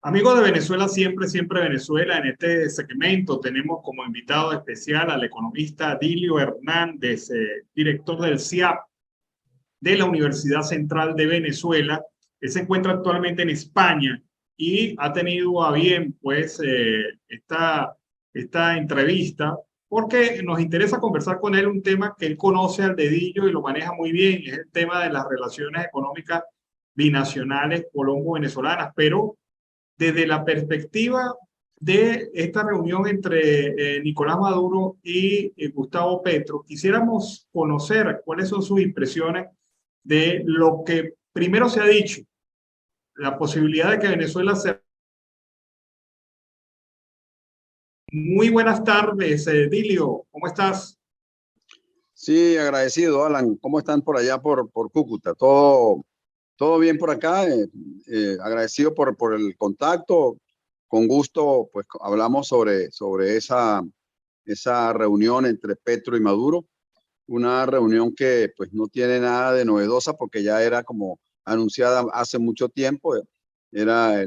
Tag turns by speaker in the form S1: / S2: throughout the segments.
S1: Amigos de Venezuela, siempre Venezuela. En este segmento tenemos como invitado especial al economista Dilio Hernández, director del CIAP de la Universidad Central de Venezuela. Él se encuentra actualmente en España y ha tenido a bien pues esta entrevista porque nos interesa conversar con él un tema que él conoce al dedillo y lo maneja muy bien, es el tema de las relaciones económicas binacionales colombo-venezolanas, pero desde la perspectiva de esta reunión entre Nicolás Maduro y Gustavo Petro, quisiéramos conocer cuáles son sus impresiones de lo que primero se ha dicho, la posibilidad de que Venezuela sea. Muy buenas tardes, Dilio, ¿cómo estás?
S2: Sí, agradecido, Alan. ¿Cómo están por allá por Cúcuta? Todo bien por acá. Agradecido por el contacto. Con gusto, pues hablamos sobre esa reunión entre Petro y Maduro. Una reunión que pues no tiene nada de novedosa porque ya era como anunciada hace mucho tiempo. Era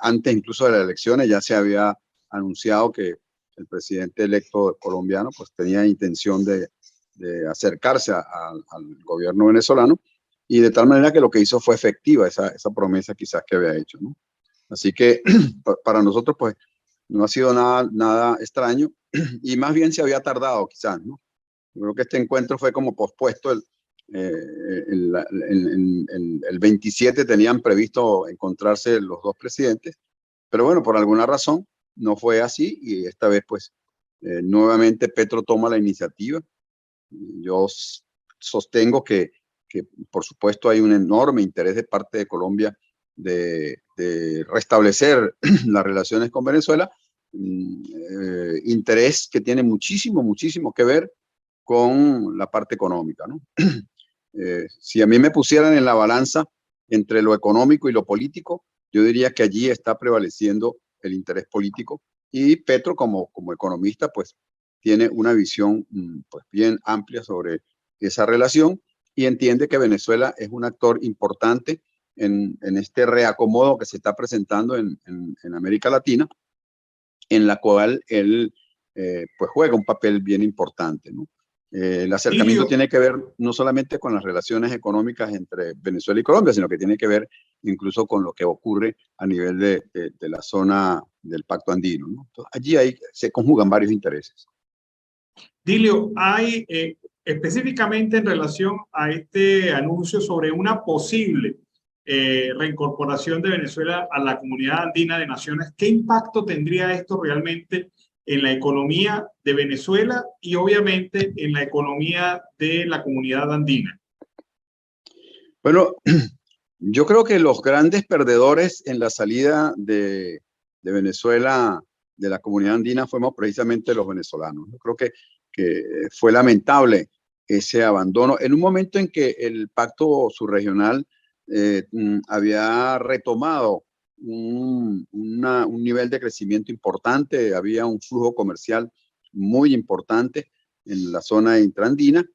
S2: antes incluso de las elecciones ya se había anunciado que el presidente electo colombiano pues tenía intención de acercarse al gobierno venezolano, y de tal manera que lo que hizo fue efectiva esa promesa quizás que había hecho, ¿no? Así que para nosotros pues no ha sido nada extraño, y más bien se había tardado quizás, ¿no? Yo creo que este encuentro fue como pospuesto. El 27 tenían previsto encontrarse los dos presidentes, pero bueno, por alguna razón no fue así, y esta vez pues nuevamente Petro toma la iniciativa. Yo sostengo que, por supuesto, hay un enorme interés de parte de Colombia de restablecer las relaciones con Venezuela, interés que tiene muchísimo que ver con la parte económica, ¿no? Si a mí me pusieran en la balanza entre lo económico y lo político, yo diría que allí está prevaleciendo el interés político, y Petro como economista pues tiene una visión pues bien amplia sobre esa relación, y entiende que Venezuela es un actor importante en este reacomodo que se está presentando en América Latina, en la cual él pues juega un papel bien importante, ¿no? El acercamiento
S1: Dilio,
S2: tiene que ver no solamente con las relaciones económicas entre Venezuela y Colombia, sino que tiene que ver incluso con lo que ocurre a nivel de la zona del Pacto Andino, ¿no? Entonces, se conjugan varios intereses.
S1: Dilio, hay específicamente en relación a este anuncio sobre una posible reincorporación de Venezuela a la Comunidad Andina de Naciones, ¿qué impacto tendría esto realmente en la economía de Venezuela y obviamente en la economía de la Comunidad Andina?
S2: Bueno, yo creo que los grandes perdedores en la salida de Venezuela de la Comunidad Andina fuimos precisamente los venezolanos. Yo creo que fue lamentable ese abandono en un momento en que el pacto subregional había retomado un nivel de crecimiento importante, había un flujo comercial muy importante en la zona intraandina,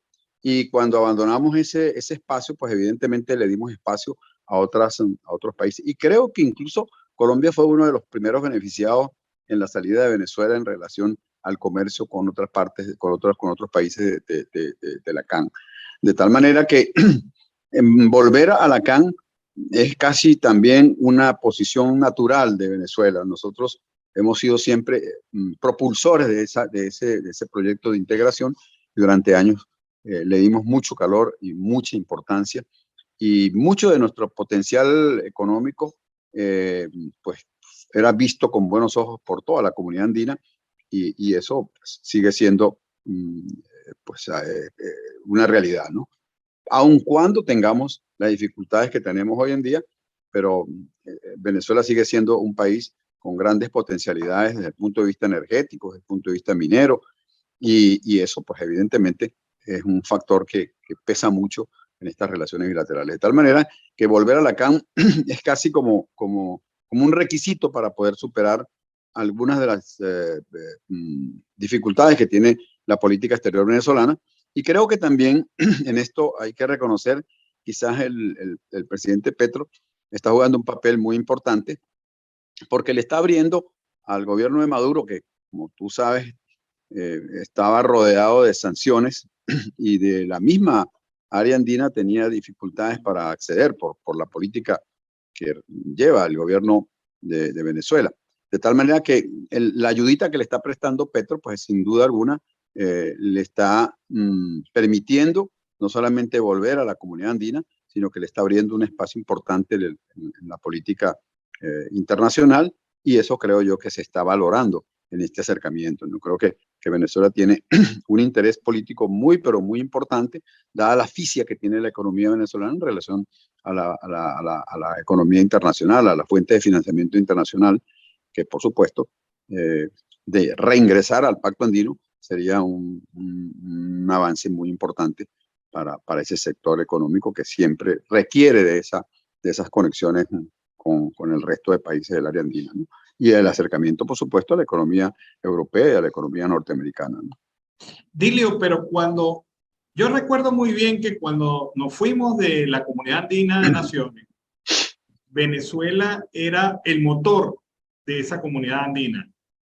S2: y cuando abandonamos ese espacio, pues evidentemente le dimos espacio a otros países. Y creo que incluso Colombia fue uno de los primeros beneficiados en la salida de Venezuela en relación al comercio con otras partes, con otros países de la CAN. De tal manera que volver a la CAN es casi también una posición natural de Venezuela. Nosotros hemos sido siempre propulsores de ese proyecto de integración, y durante años le dimos mucho calor y mucha importancia, y mucho de nuestro potencial económico pues era visto con buenos ojos por toda la comunidad andina, y eso pues, sigue siendo pues una realidad, ¿no? Aun cuando tengamos las dificultades que tenemos hoy en día, pero Venezuela sigue siendo un país con grandes potencialidades desde el punto de vista energético, desde el punto de vista minero, y eso pues evidentemente es un factor que pesa mucho en estas relaciones bilaterales. De tal manera que volver a la CAN es casi como un requisito para poder superar algunas de las dificultades que tiene la política exterior venezolana. Y creo que también en esto hay que reconocer, quizás el presidente Petro está jugando un papel muy importante, porque le está abriendo al gobierno de Maduro, que como tú sabes, estaba rodeado de sanciones y de la misma área andina tenía dificultades para acceder por la política que lleva el gobierno de Venezuela. De tal manera que la ayudita que le está prestando Petro, pues sin duda alguna, le está permitiendo no solamente volver a la comunidad andina, sino que le está abriendo un espacio importante en la política internacional, y eso creo yo que se está valorando en este acercamiento. Yo creo que Venezuela tiene un interés político muy, pero muy importante, dada la asfixia que tiene la economía venezolana en relación a la economía internacional, a la fuente de financiamiento internacional, que por supuesto, de reingresar al Pacto Andino sería un avance muy importante para ese sector económico que siempre requiere de esas conexiones con el resto de países del área andina, ¿no? Y el acercamiento, por supuesto, a la economía europea y a la economía norteamericana, ¿no?
S1: Dilio, pero yo recuerdo muy bien que cuando nos fuimos de la Comunidad Andina de Naciones, Venezuela era el motor de esa comunidad andina.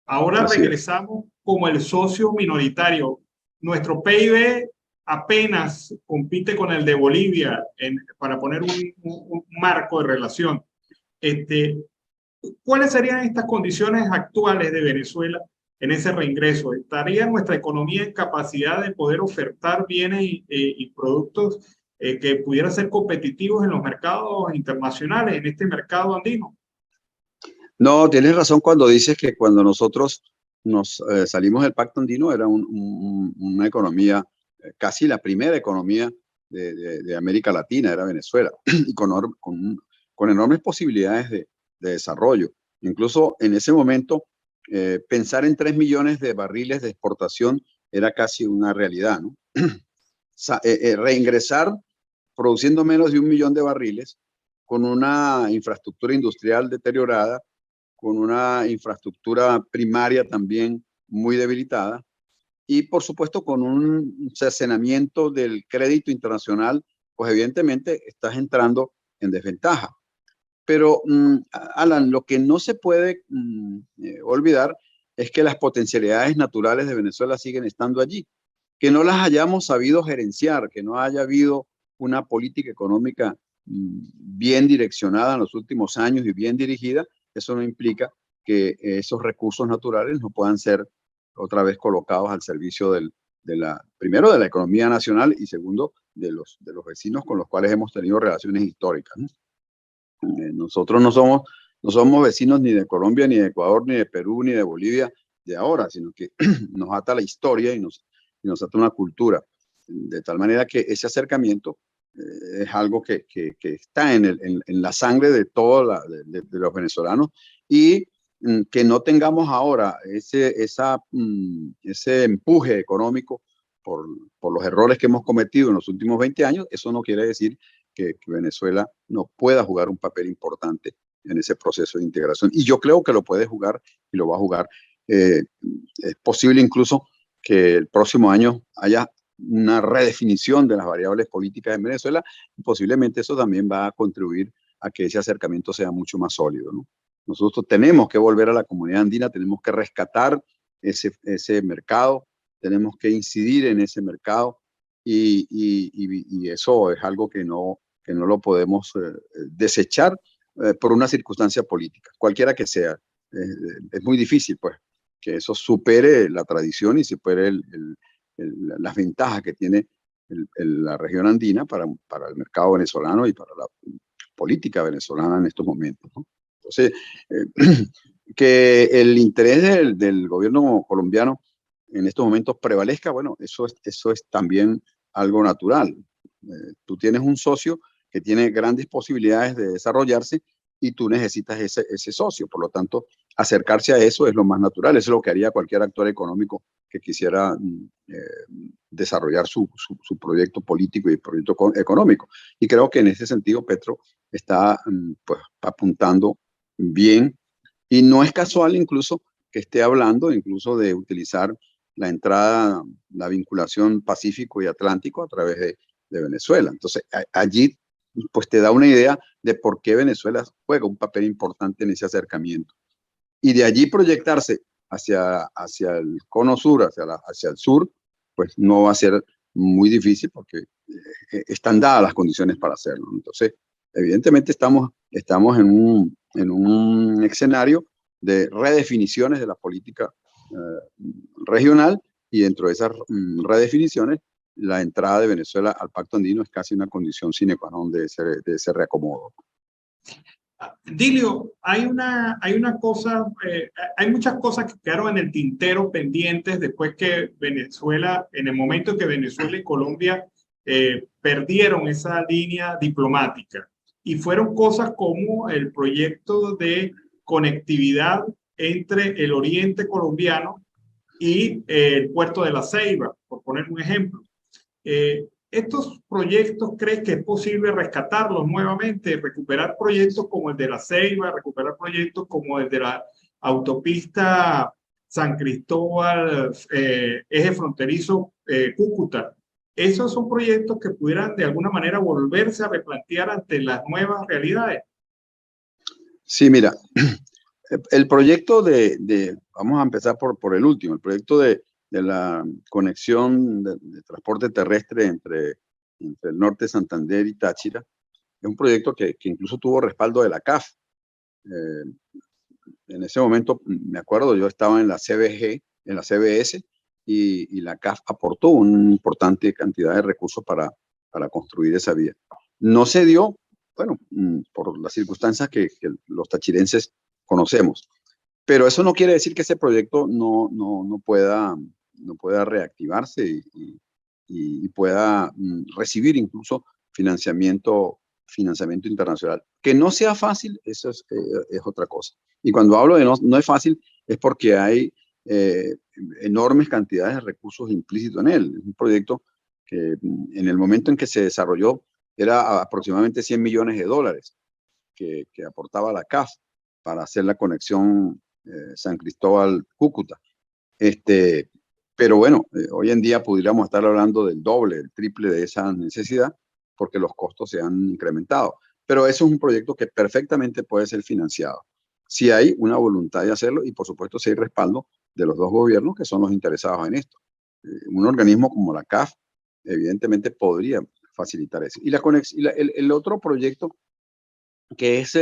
S1: Ahora
S2: Así es.
S1: regresamos como el socio minoritario. Nuestro PIB apenas compite con el de Bolivia para poner un marco de relación. ¿Cuáles serían estas condiciones actuales de Venezuela en ese reingreso? ¿Estaría nuestra economía en capacidad de poder ofertar bienes y productos que pudieran ser competitivos en los mercados internacionales, en este mercado andino?
S2: No, tienes razón cuando dices que cuando nosotros nos salimos del Pacto Andino era una economía, casi la primera economía de América Latina, era Venezuela, y con enormes posibilidades de desarrollo. Incluso en ese momento, pensar en 3 millones de barriles de exportación era casi una realidad, ¿no? Reingresar produciendo menos de 1 millón de barriles, con una infraestructura industrial deteriorada, con una infraestructura primaria también muy debilitada, y por supuesto con un cercenamiento del crédito internacional, pues evidentemente estás entrando en desventaja. Pero, Alan, lo que no se puede olvidar es que las potencialidades naturales de Venezuela siguen estando allí, que no las hayamos sabido gerenciar, que no haya habido una política económica bien direccionada en los últimos años y bien dirigida. Eso no implica que esos recursos naturales no puedan ser otra vez colocados al servicio primero de la economía nacional y segundo de los vecinos con los cuales hemos tenido relaciones históricas, ¿no? Nosotros no somos vecinos ni de Colombia, ni de Ecuador, ni de Perú, ni de Bolivia de ahora, sino que nos ata la historia y nos ata una cultura. De tal manera que ese acercamiento es algo que está en la sangre de todos de los venezolanos, y que no tengamos ahora ese empuje económico por los errores que hemos cometido en los últimos 20 años, eso no quiere decir que Venezuela no pueda jugar un papel importante en ese proceso de integración. Y yo creo que lo puede jugar y lo va a jugar. Es posible incluso que el próximo año haya una redefinición de las variables políticas en Venezuela, y posiblemente eso también va a contribuir a que ese acercamiento sea mucho más sólido, ¿no? Nosotros tenemos que volver a la comunidad andina, tenemos que rescatar ese mercado, tenemos que incidir en ese mercado, y eso es algo que no lo podemos desechar por una circunstancia política, cualquiera que sea. Es muy difícil, pues, que eso supere la tradición y supere las ventajas que tiene la región andina para el mercado venezolano y para la política venezolana en estos momentos, ¿no? Entonces, que el interés del gobierno colombiano en estos momentos prevalezca, bueno, eso es también algo natural. Tú tienes un socio que tiene grandes posibilidades de desarrollarse y tú necesitas ese socio. Por lo tanto, acercarse a eso es lo más natural. Eso es lo que haría cualquier actor económico que quisiera desarrollar su proyecto político y proyecto económico. Y creo que en ese sentido Petro está pues, apuntando bien, y no es casual incluso que esté hablando incluso de utilizar la entrada, la vinculación Pacífico y Atlántico a través de Venezuela. Entonces, allí pues te da una idea de por qué Venezuela juega un papel importante en ese acercamiento. Y de allí proyectarse hacia el cono sur, hacia el sur, pues no va a ser muy difícil porque están dadas las condiciones para hacerlo. Entonces, evidentemente estamos en un escenario de redefiniciones de la política regional, y dentro de esas redefiniciones, la entrada de Venezuela al Pacto Andino es casi una condición sine qua non de ese reacomodo.
S1: Dilio, hay una cosa, hay muchas cosas que quedaron en el tintero pendientes después que Venezuela, en el momento en que Venezuela y Colombia perdieron esa línea diplomática, y fueron cosas como el proyecto de conectividad entre el oriente colombiano y el puerto de La Ceiba, por poner un ejemplo. ¿Estos proyectos crees que es posible rescatarlos nuevamente, recuperar proyectos como el de La Ceiba, recuperar proyectos como el de la autopista San Cristóbal, eje fronterizo Cúcuta? Esos son proyectos que pudieran de alguna manera volverse a replantear ante las nuevas realidades.
S2: Sí, mira, el proyecto vamos a empezar por el último, el proyecto de la conexión de transporte terrestre entre el norte de Santander y Táchira. Es un proyecto que incluso tuvo respaldo de la CAF. En ese momento, me acuerdo, yo estaba en la CBG, en la CBS, y la CAF aportó una importante cantidad de recursos para construir esa vía. No se dio, bueno, por las circunstancias que los tachirenses conocemos. Pero eso no quiere decir que ese proyecto no pueda reactivarse y pueda recibir incluso financiamiento internacional. Que no sea fácil, eso es otra cosa. Y cuando hablo de no es fácil, es porque hay enormes cantidades de recursos implícitos en él. Es un proyecto que en el momento en que se desarrolló era aproximadamente $100 millones que aportaba la CAF para hacer la conexión San Cristóbal-Cúcuta. Pero bueno, hoy en día pudiéramos estar hablando del doble, el triple de esa necesidad, porque los costos se han incrementado. Pero eso es un proyecto que perfectamente puede ser financiado, si hay una voluntad de hacerlo, y por supuesto si hay respaldo de los dos gobiernos que son los interesados en esto. Un organismo como la CAF evidentemente podría facilitar eso. Y el otro proyecto, que es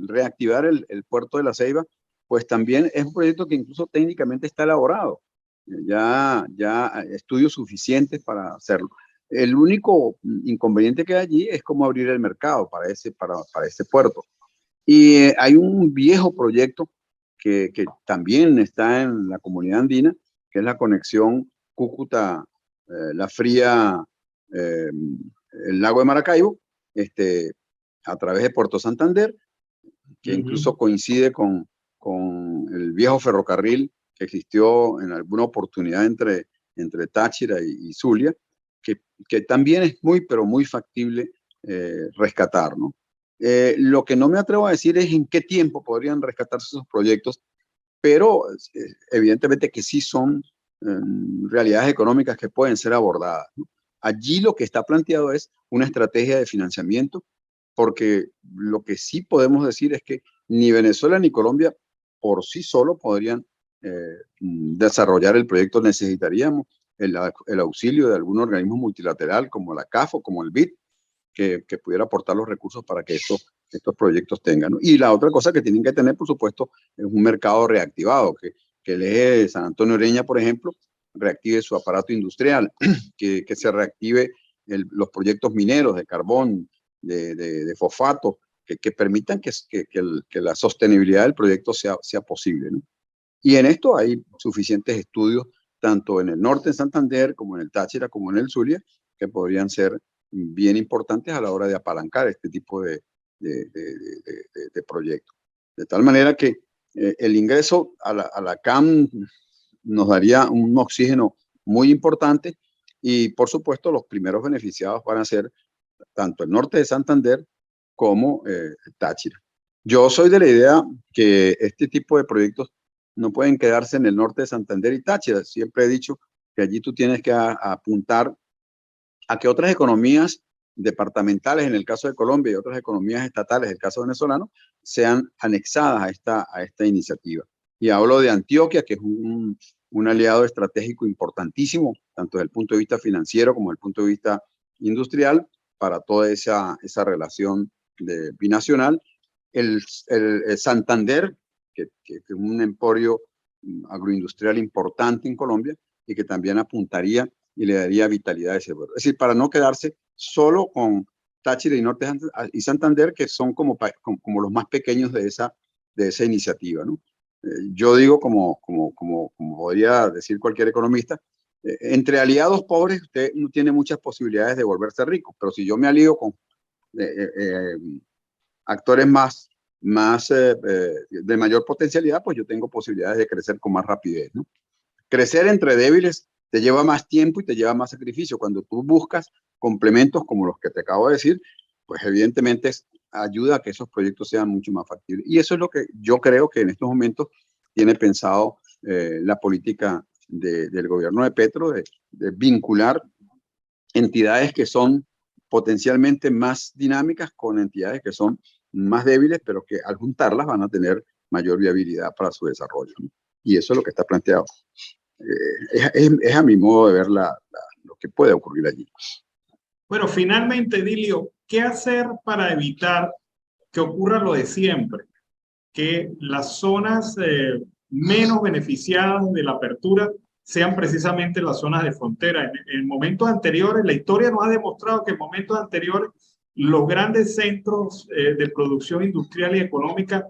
S2: reactivar el puerto de La Ceiba, pues también es un proyecto que incluso técnicamente está elaborado. Ya estudios suficientes para hacerlo. El único inconveniente que hay allí es cómo abrir el mercado para ese puerto. Y hay un viejo proyecto que también está en la comunidad andina, que es la conexión Cúcuta, La Fría, el lago de Maracaibo, a través de Puerto Santander, que incluso coincide con el viejo ferrocarril que existió en alguna oportunidad entre Táchira y Zulia, que también es pero muy factible rescatar, ¿no? Lo que no me atrevo a decir es en qué tiempo podrían rescatarse esos proyectos, pero evidentemente que sí son realidades económicas que pueden ser abordadas, ¿no? Allí lo que está planteado es una estrategia de financiamiento, porque lo que sí podemos decir es que ni Venezuela ni Colombia por sí solo podrían desarrollar el proyecto. Necesitaríamos el auxilio de algún organismo multilateral como la CAF o como el BID, que pudiera aportar los recursos para que estos proyectos tengan, ¿no? Y la otra cosa que tienen que tener, por supuesto, es un mercado reactivado, que el eje de San Antonio Oreña, por ejemplo, reactive su aparato industrial, que se reactive los proyectos mineros de carbón, de fosfato, que permitan que la sostenibilidad del proyecto sea posible, ¿no? Y en esto hay suficientes estudios, tanto en el norte de Santander, como en el Táchira, como en el Zulia, que podrían ser bien importantes a la hora de apalancar este tipo de proyectos. De tal manera que el ingreso a la CAM nos daría un oxígeno muy importante, y por supuesto los primeros beneficiados van a ser tanto el norte de Santander como Táchira. Yo soy de la idea que este tipo de proyectos no pueden quedarse en el norte de Santander y Táchira. Siempre he dicho que allí tú tienes que apuntar a que otras economías departamentales en el caso de Colombia y otras economías estatales en el caso venezolano sean anexadas a esta iniciativa. Y hablo de Antioquia, que es un aliado estratégico importantísimo, tanto desde el punto de vista financiero como desde el punto de vista industrial, para toda esa relación binacional. El Santander, que es un emporio agroindustrial importante en Colombia y que también apuntaría y le daría vitalidad a ese pueblo. Es decir, para no quedarse solo con Táchira y Norte y Santander, que son como los más pequeños de esa iniciativa, ¿no? Yo digo, como podría decir cualquier economista, entre aliados pobres usted no tiene muchas posibilidades de volverse rico, pero si yo me alío con actores de mayor potencialidad, pues yo tengo posibilidades de crecer con más rapidez, ¿no? Crecer entre débiles te lleva más tiempo y te lleva más sacrificio. Cuando tú buscas complementos como los que te acabo de decir, pues evidentemente ayuda a que esos proyectos sean mucho más factibles. Y eso es lo que yo creo que en estos momentos tiene pensado la política del gobierno de Petro, de vincular entidades que son potencialmente más dinámicas con entidades que son más débiles, pero que al juntarlas van a tener mayor viabilidad para su desarrollo, ¿no? Y eso es lo que está planteado. Es a mi modo de ver lo que puede ocurrir allí.
S1: Bueno, finalmente, Dilio, ¿qué hacer para evitar que ocurra lo de siempre? Que las zonas menos beneficiadas de la apertura sean precisamente las zonas de frontera. En momentos anteriores, la historia nos ha demostrado que en momentos anteriores los grandes centros de producción industrial y económica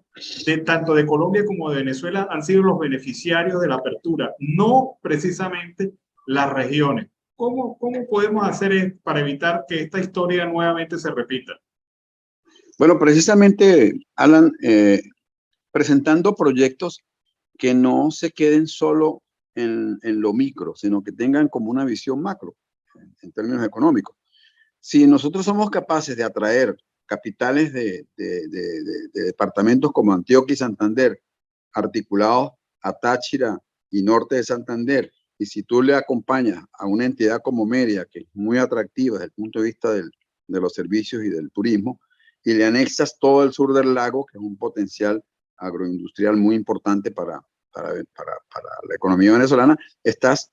S1: tanto de Colombia como de Venezuela han sido los beneficiarios de la apertura, no precisamente las regiones. ¿Cómo podemos hacer para evitar que esta historia nuevamente se repita?
S2: Bueno, precisamente, Alan, presentando proyectos que no se queden solo en lo micro, sino que tengan como una visión macro en términos económicos. Si nosotros somos capaces de atraer capitales de departamentos como Antioquia y Santander, articulados a Táchira y norte de Santander, y si tú le acompañas a una entidad como Mérida, que es muy atractiva desde el punto de vista de los servicios y del turismo, y le anexas todo el sur del lago, que es un potencial agroindustrial muy importante para la economía venezolana, estás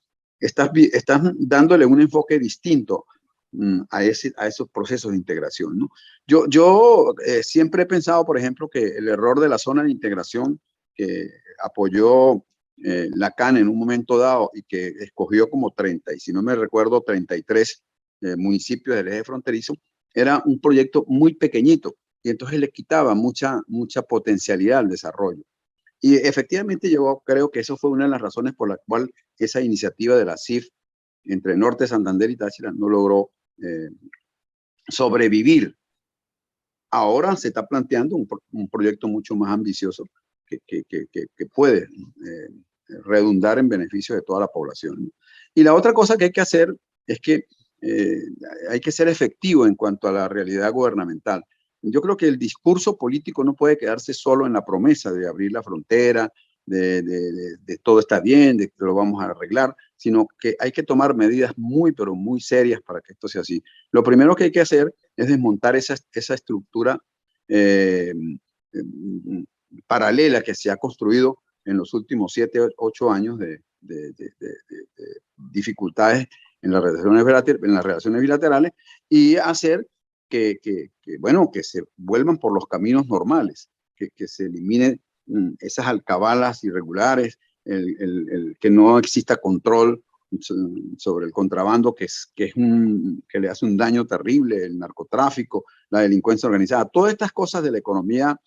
S2: dándole un enfoque distinto a esos procesos de integración, ¿no? Yo siempre he pensado, por ejemplo, que el error de la zona de integración que apoyó la CAN en un momento dado y que escogió como 30, y si no me recuerdo, 33 municipios del eje fronterizo, era un proyecto muy pequeñito y entonces le quitaba mucha potencialidad al desarrollo. Y efectivamente yo creo que eso fue una de las razones por la cual esa iniciativa de la CIF entre Norte, Santander y Táchira no logró sobrevivir. Ahora se está planteando un proyecto mucho más ambicioso que puede redundar en beneficio de toda la población, ¿no? Y la otra cosa que hay que hacer es que hay que ser efectivo en cuanto a la realidad gubernamental. Yo creo que el discurso político no puede quedarse solo en la promesa de abrir la frontera, de todo está bien, de que lo vamos a arreglar, sino que hay que tomar medidas muy, pero muy serias para que esto sea así. Lo primero que hay que hacer es desmontar esa estructura eh, paralela que se ha construido en los últimos 7, 8 años de dificultades en las relaciones bilaterales y hacer bueno, que se vuelvan por los caminos normales, que se eliminen esas alcabalas irregulares, que no exista control sobre el contrabando, que le hace un daño terrible, el narcotráfico, la delincuencia organizada, todas estas cosas de la economía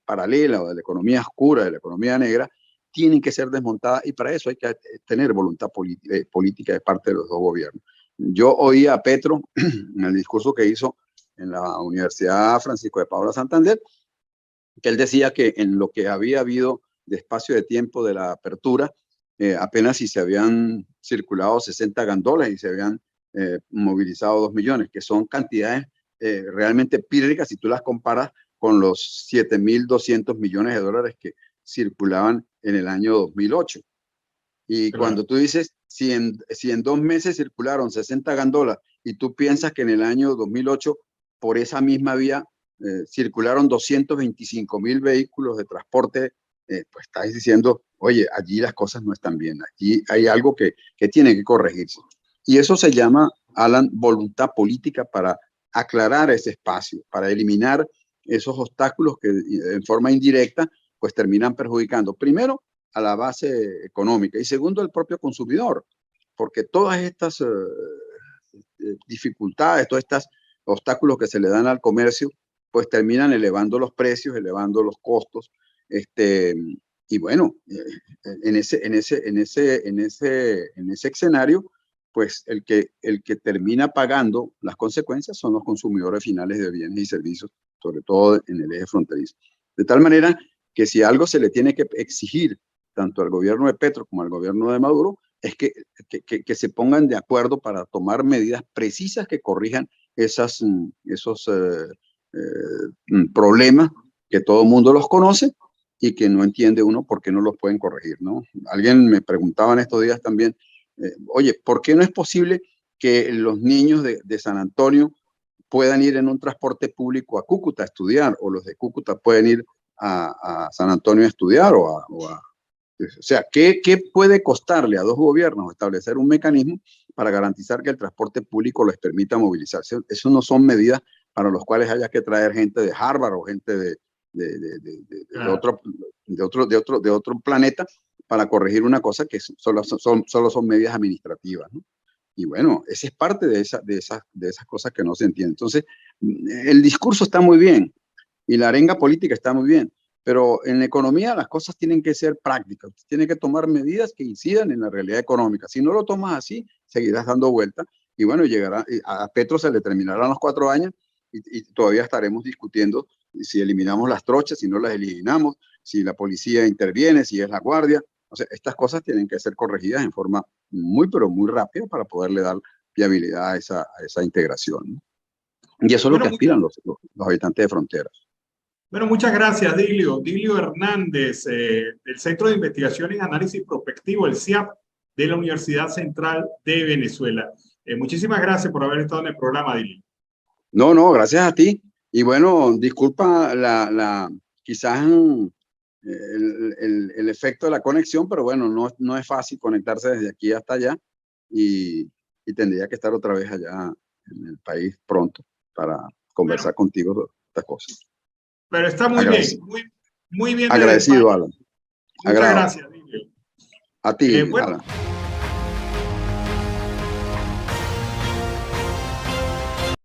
S2: paralela o de la economía oscura, de la economía negra, tienen que ser desmontadas y para eso hay que tener voluntad política de parte de los dos gobiernos. Yo oí a Petro en el discurso que hizo en la Universidad Francisco de Paula Santander, que él decía que en lo que había habido de espacio de tiempo de la apertura, apenas si se habían circulado 60 gandolas y se habían movilizado 2 millones, que son cantidades realmente pírricas si tú las comparas con los 7.200 millones de dólares que circulaban en el año 2008. Y
S1: Claro.
S2: cuando tú dices, si en 2 meses circularon 60 gandolas y tú piensas que en el año 2008 por esa misma vía circularon 225.000 vehículos de transporte, pues estás diciendo, oye, allí las cosas no están bien, aquí hay algo que tiene que corregirse. Y eso se llama, Alan, voluntad política para aclarar ese espacio, para eliminar esos obstáculos que en forma indirecta pues terminan perjudicando primero a la base económica y segundo al propio consumidor, porque todas estas dificultades, todos estos obstáculos que se le dan al comercio, pues terminan elevando los precios, elevando los costos, y bueno, en ese escenario, pues el que termina pagando las consecuencias son los consumidores finales de bienes y servicios, sobre todo en el eje fronterizo. De tal manera que si algo se le tiene que exigir tanto al gobierno de Petro como al gobierno de Maduro, es que se pongan de acuerdo para tomar medidas precisas que corrijan esos problemas que todo el mundo los conoce y que no entiende uno por qué no los pueden corregir, ¿no? Alguien me preguntaba en estos días también, oye, ¿por qué no es posible que los niños de San Antonio puedan ir en un transporte público a Cúcuta a estudiar, o los de Cúcuta pueden ir a San Antonio a estudiar, o sea, ¿qué puede costarle a dos gobiernos establecer un mecanismo para garantizar que el transporte público les permita movilizarse? Eso no son medidas para las cuales haya que traer gente de Harvard o gente de otro planeta para corregir una cosa que solo son medidas administrativas, ¿no? Y bueno, esa es parte de esas cosas que no se entienden. Entonces, el discurso está muy bien y la arenga política está muy bien, pero en economía las cosas tienen que ser prácticas. Tienen que tomar medidas que incidan en la realidad económica. Si no lo tomas así, seguirás dando vueltas y bueno, llegará, a Petro se le terminarán los 4 años y todavía estaremos discutiendo si eliminamos las trochas, si no las eliminamos, si la policía interviene, si es la guardia. O sea, estas cosas tienen que ser corregidas en forma muy, pero muy rápida para poderle dar viabilidad a esa integración, ¿no? Y eso es lo que
S1: Bueno,
S2: aspiran los habitantes de fronteras.
S1: bueno, muchas gracias, Dilio. Dilio Hernández, del Centro de Investigación y Análisis Prospectivo, el CIAP, de la Universidad Central de Venezuela. Muchísimas gracias por haber estado en el programa, Dilio.
S2: No, gracias a ti. Y bueno, disculpa quizás el efecto de la conexión, pero bueno, no es fácil conectarse desde aquí hasta allá y tendría que estar otra vez allá en el país pronto para conversar
S1: Bueno,
S2: contigo de estas cosas.
S1: pero está muy bien,
S2: Agradecido,
S1: muy bien desde
S2: agradecido,
S1: España.
S2: Alan.
S1: Muchas
S2: Agrado.
S1: gracias, Dilio.
S2: A ti,
S1: Bueno.
S2: Alan.